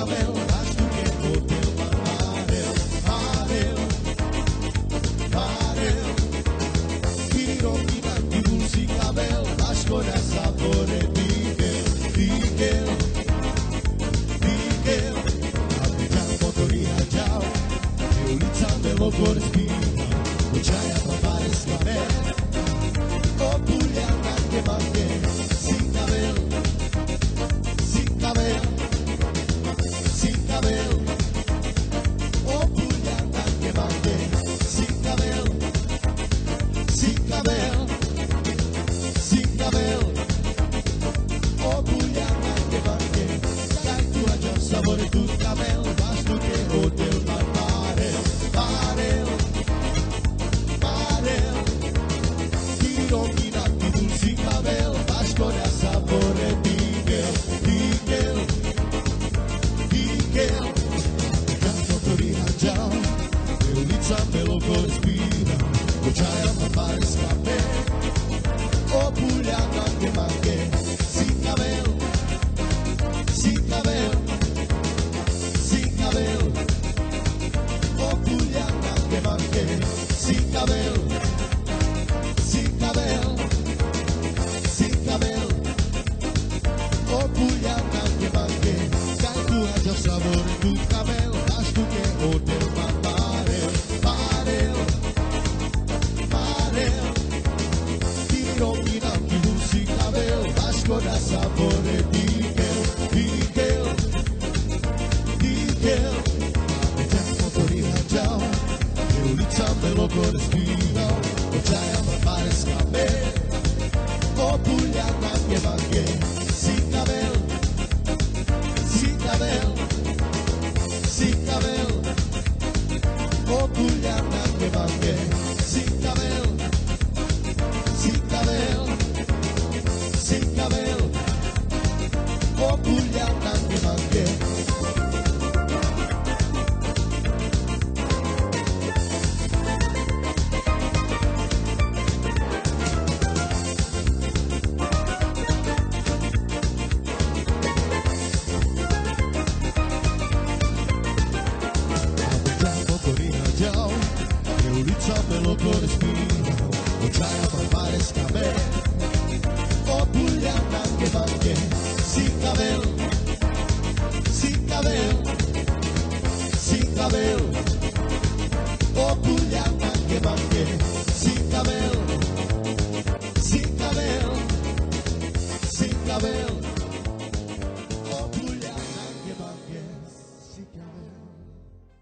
cabelo, acho que o teu amarelo, amarelo, tiro minanti bulsi cabelo, acho que sapore Digel, abbiamo motoria ciao, e ulizzando lo cuore spina, cucciaia a fare scamere, oppure anche manche, sin cabelo, oppure anche manche, sin cabelo, oppure anche manche, dai tu a già sapore tu cabelo, basta che o del mareo, tiro minanti dulci cabelo, basta che sapore Digel, canto torina già, e ulizzando lo respira, cucciaia a fare scamere, oppure anche manche, sin cabelo, oppure anche manche, sin cabelo, oppure anche manche, dai tu hai già sapore tu cabelo, basta che o del mareo, tiro minanti bulsi cabelo, basta da sapore Digel, abbiamo motorina già, e ulizzando lo cuore spina, cucciaia a fare scamere, oppure anche manche, sin cabelo, oppure anche manche, sin cabelo, oppure anche manche. Lo cuore spina, cucciaia a fare scamere, oppure anche manche, sin cabelo, oppure anche manche, sin cabelo,